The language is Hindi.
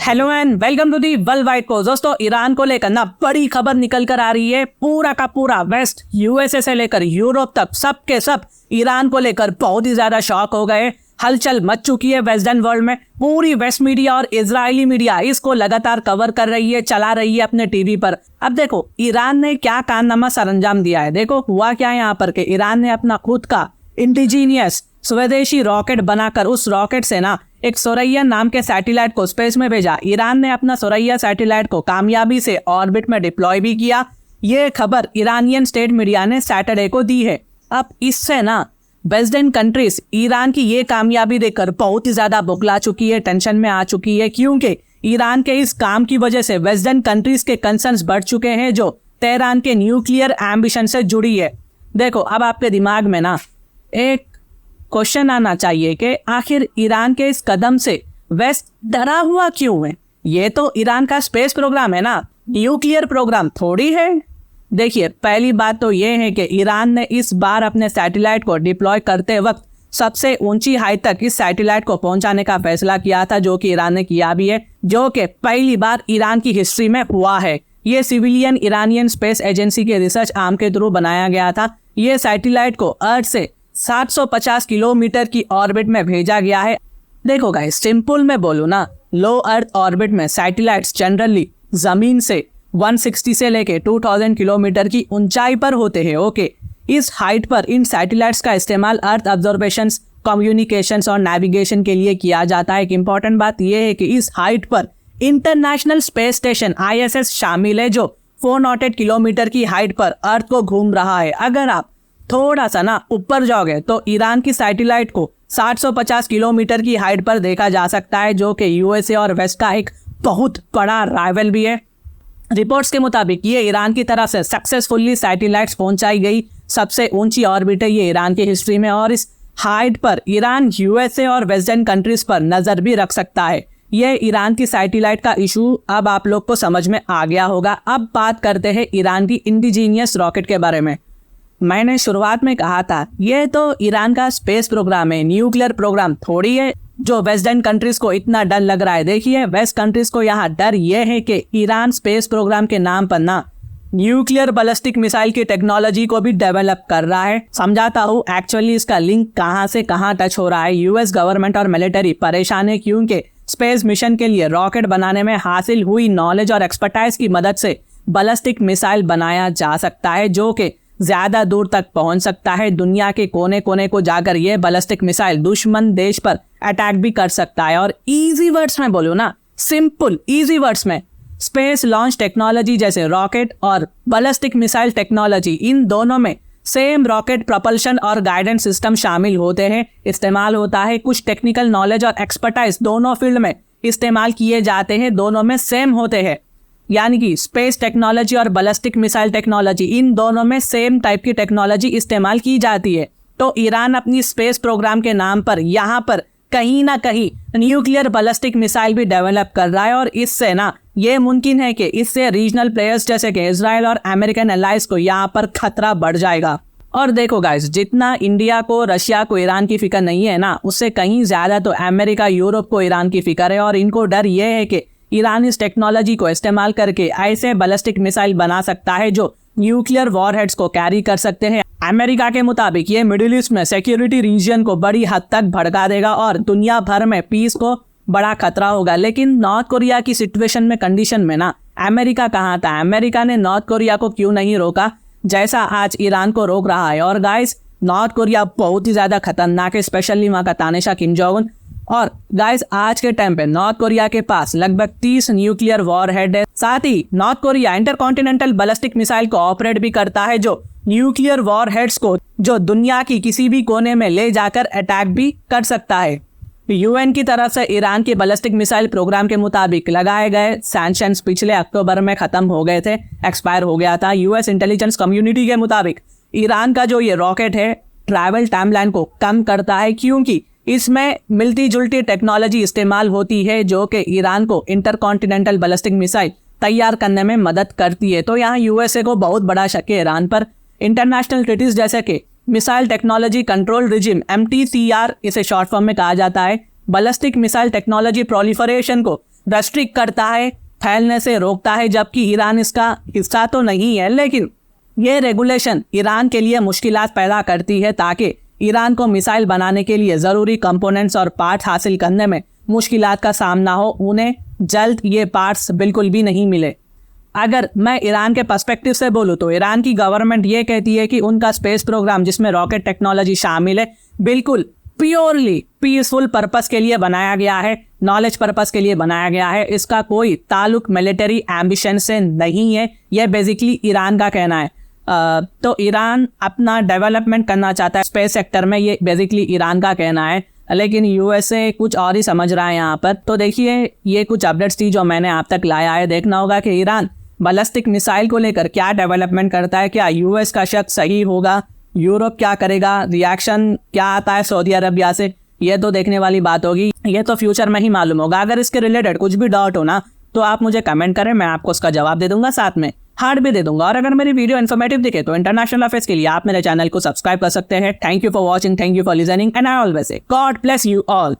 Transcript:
Hello and welcome to the world wide course. दोस्तों, ईरान को लेकर ना बड़ी खबर निकल कर आ रही है। पूरा का पूरा वेस्ट, यूएसए से लेकर यूरोप तक सब के सब ईरान को लेकर बहुत ही ज्यादा शॉक हो गए। हलचल मच चुकी है वेस्टर्न वर्ल्ड में। पूरी वेस्ट मीडिया और इजरायली मीडिया इसको लगातार कवर कर रही है, चला रही है अपने टीवी पर। अब देखो ईरान ने क्या कारनामा सरंजाम दिया है। देखो हुआ क्या है यहाँ पर कि ईरान ने अपना खुद का इंडिजीनियस स्वदेशी रॉकेट बनाकर उस रॉकेट से ना एक सोरैया नाम के सैटेलाइट को स्पेस में भेजा। ईरान ने अपना सोरैया सैटेलाइट को कामयाबी से ऑर्बिट में डिप्लॉय भी किया। ये खबर ईरानियन स्टेट मीडिया ने सैटरडे को दी है। अब इससे ना वेस्टर्न कंट्रीज ईरान की ये कामयाबी देखकर बहुत ही ज्यादा बौखला चुकी है, टेंशन में आ चुकी है, क्योंकि ईरान के इस काम की वजह से वेस्टर्न कंट्रीज के कंसर्न्स बढ़ चुके हैं जो तेहरान के न्यूक्लियर एम्बिशन से जुड़ी है। देखो अब आपके दिमाग में ना एक क्वेश्चन आना चाहिए कि आखिर ईरान के इस कदम से वेस्ट डरा हुआ क्यों है। ये तो ईरान का स्पेस प्रोग्राम है ना, न्यूक्लियर प्रोग्राम थोड़ी है। देखिए पहली बात तो ये है कि ईरान ने इस बार अपने सैटेलाइट को डिप्लॉय करते वक्त सबसे ऊंची हाइट तक इस सैटेलाइट को पहुंचाने का फैसला किया था, जो कि ईरान ने किया भी है, जो कि पहली बार ईरान की हिस्ट्री में हुआ है। ये सिविलियन ईरानियन स्पेस एजेंसी के रिसर्च आर्म के थ्रू बनाया गया था। ये सैटेलाइट को अर्थ से 750 किलोमीटर की ऑर्बिट में भेजा गया है। देखो गाइस, सिंपल में बोलूं ना, लो अर्थ ऑर्बिट में सैटेलाइट्स जनरली जमीन से 160 से लेके 2000 किलोमीटर की ऊंचाई पर होते हैं। ओके, इस हाइट पर इन सैटेलाइट्स का इस्तेमाल अर्थ ऑब्जर्वेशंस, कम्युनिकेशंस और नेविगेशन के लिए किया जाता है। एक इंपॉर्टेंट बात यह है कि इस हाइट पर इंटरनेशनल स्पेस स्टेशन ISS शामिल है, जो 408 किलोमीटर की हाइट पर अर्थ को घूम रहा है। अगर आप थोड़ा सा ना ऊपर जाओगे तो ईरान की सैटेलाइट को 750 किलोमीटर की हाइट पर देखा जा सकता है, जो कि यूएसए और वेस्ट का एक बहुत बड़ा राइवल भी है। रिपोर्ट्स के मुताबिक ये ईरान की तरफ से सक्सेसफुली सैटेलाइट्स पहुंचाई गई सबसे ऊंची ऑर्बिट है ये ईरान की हिस्ट्री में, और इस हाइट पर ईरान यूएसए और वेस्टर्न कंट्रीज पर नजर भी रख सकता है। ये ईरान की सैटेलाइट का इशू अब आप लोग को समझ में आ गया होगा। अब बात करते हैं ईरान की इंडिजीनियस रॉकेट के बारे में। मैंने शुरुआत में कहा था ये तो ईरान का स्पेस प्रोग्राम है, न्यूक्लियर प्रोग्राम थोड़ी है जो वेस्टर्न कंट्रीज को इतना डर लग रहा है। देखिए वेस्ट कंट्रीज को यहाँ डर ये है कि ईरान स्पेस प्रोग्राम के नाम पर ना न्यूक्लियर बैलिस्टिक मिसाइल की टेक्नोलॉजी को भी डेवलप कर रहा है। समझाता हूँ एक्चुअली इसका लिंक कहाँ से कहाँ टच हो रहा है। यूएस गवर्नमेंट और मिलिट्री परेशान है क्योंकि स्पेस मिशन के लिए रॉकेट बनाने में हासिल हुई नॉलेज और एक्सपर्टाइज की मदद से बैलिस्टिक मिसाइल बनाया जा सकता है, जो कि ज्यादा दूर तक पहुंच सकता है। दुनिया के कोने कोने को जाकर ये बैलिस्टिक मिसाइल दुश्मन देश पर अटैक भी कर सकता है। और इजी वर्ड्स में बोलूं ना, सिंपल इजी वर्ड्स में, स्पेस लॉन्च टेक्नोलॉजी जैसे रॉकेट और बैलिस्टिक मिसाइल टेक्नोलॉजी, इन दोनों में सेम रॉकेट प्रोपल्शन और गाइडेंस सिस्टम शामिल होते हैं, इस्तेमाल होता है। कुछ टेक्निकल नॉलेज और एक्सपर्टाइज दोनों फील्ड में इस्तेमाल किए जाते हैं, दोनों में सेम होते हैं। यानी कि स्पेस टेक्नोलॉजी और बैलिस्टिक मिसाइल टेक्नोलॉजी, इन दोनों में सेम टाइप की टेक्नोलॉजी इस्तेमाल की जाती है। तो ईरान अपनी स्पेस प्रोग्राम के नाम पर यहाँ पर कहीं ना कहीं न्यूक्लियर बैलिस्टिक मिसाइल भी डेवलप कर रहा है, और इससे ना ये मुमकिन है कि इससे रीजनल प्लेयर्स जैसे कि इजराइल और अमेरिकन एलाइज को यहाँ पर खतरा बढ़ जाएगा। और देखो गाइस, जितना इंडिया को, रशिया को ईरान की फिक्र नहीं है ना, उससे कहीं ज्यादा तो अमेरिका, यूरोप को ईरान की फिक्र है। और इनको डर ये है कि ईरान इस टेक्नोलॉजी को इस्तेमाल करके ऐसे बैलिस्टिक मिसाइल बना सकता है जो न्यूक्लियर वॉरहेड्स को कैरी कर सकते हैं। अमेरिका के मुताबिक ये मिडिल ईस्ट में सिक्योरिटी रीजन को बड़ी हद तक भड़का देगा और दुनिया भर में पीस को बड़ा खतरा होगा। लेकिन नॉर्थ कोरिया की सिचुएशन में, कंडीशन में ना अमेरिका कहाँ था? अमेरिका ने नॉर्थ कोरिया को क्यों नहीं रोका जैसा आज ईरान को रोक रहा है? और गाइस, नॉर्थ कोरिया बहुत ही ज्यादा खतरनाक है, स्पेशली वहाँ का तानाशाह किम जोंग उन। और गाइस, आज के टाइम पे नॉर्थ कोरिया के पास लगभग 30 न्यूक्लियर वॉरहेड है। साथ ही North Korea intercontinental ballistic missile को ऑपरेट भी करता है, जो न्यूक्लियर वॉरहेड्स को जो दुनिया की किसी भी कोने में ले जाकर अटैक भी कर सकता है। यूएन की तरफ से ईरान के बैलिस्टिक मिसाइल प्रोग्राम के मुताबिक लगाए गए सैंक्शंस पिछले अक्टूबर में खत्म हो गए थे, एक्सपायर हो गया था। यूएस इंटेलिजेंस कम्युनिटी के मुताबिक ईरान का जो ये रॉकेट है ट्रैवल टाइमलाइन को कम करता है, क्योंकि इसमें मिलती जुलती टेक्नोलॉजी इस्तेमाल होती है जो कि ईरान को इंटरकॉन्टिनेंटल बैलिस्टिक मिसाइल तैयार करने में मदद करती है। तो यहाँ यूएसए को बहुत बड़ा शक है ईरान पर। इंटरनेशनल ट्रीटीज जैसे कि missile technology control regime, MTCR इसे शॉर्ट फॉर्म में कहा जाता है, बैलिस्टिक मिसाइल टेक्नोलॉजी प्रोलिफरेशन को रेस्ट्रिक्ट करता है, फैलने से रोकता है, जबकि ईरान इसका हिस्सा तो नहीं है। लेकिन ये रेगुलेशन ईरान के लिए मुश्किलात पैदा करती है, ताकि ईरान को मिसाइल बनाने के लिए ज़रूरी कंपोनेंट्स और पार्ट हासिल करने में मुश्किलात का सामना हो। उन्हें जल्द ये पार्ट्स बिल्कुल भी नहीं मिले। अगर मैं ईरान के पर्सपेक्टिव से बोलूँ तो ईरान की गवर्नमेंट ये कहती है कि उनका स्पेस प्रोग्राम, जिसमें रॉकेट टेक्नोलॉजी शामिल है, बिल्कुल प्योरली पीसफुल पर्पस के लिए बनाया गया है, नॉलेज पर्पस के लिए बनाया गया है। इसका कोई ताल्लुक मिलिट्री एम्बिशन से नहीं है। यह बेसिकली ईरान का कहना है। तो ईरान अपना डेवलपमेंट करना चाहता है स्पेस सेक्टर में, ये बेसिकली ईरान का कहना है। लेकिन यूएसए कुछ और ही समझ रहा है यहाँ पर। तो देखिए, ये कुछ अपडेट्स थी जो मैंने आप तक लाया है। देखना होगा कि ईरान बैलिस्टिक मिसाइल को लेकर क्या डेवलपमेंट करता है। क्या यूएस का शक सही होगा? यूरोप क्या करेगा? रिएक्शन क्या आता है सऊदी अरबिया से? ये तो देखने वाली बात होगी। ये तो फ्यूचर में ही मालूम होगा। अगर इसके रिलेटेड कुछ भी डाउट हो ना, तो आप मुझे कमेंट करें, मैं आपको उसका जवाब दे दूंगा, साथ में हार्ड भी दे दूंगा। और अगर मेरी वीडियो इन्फॉर्मेटिव दिखे तो इंटरनेशनल अफेयर्स के लिए आप मेरे चैनल को सब्सक्राइब कर सकते हैं। Thank you for watching, thank you for listening, and I always say God bless you all.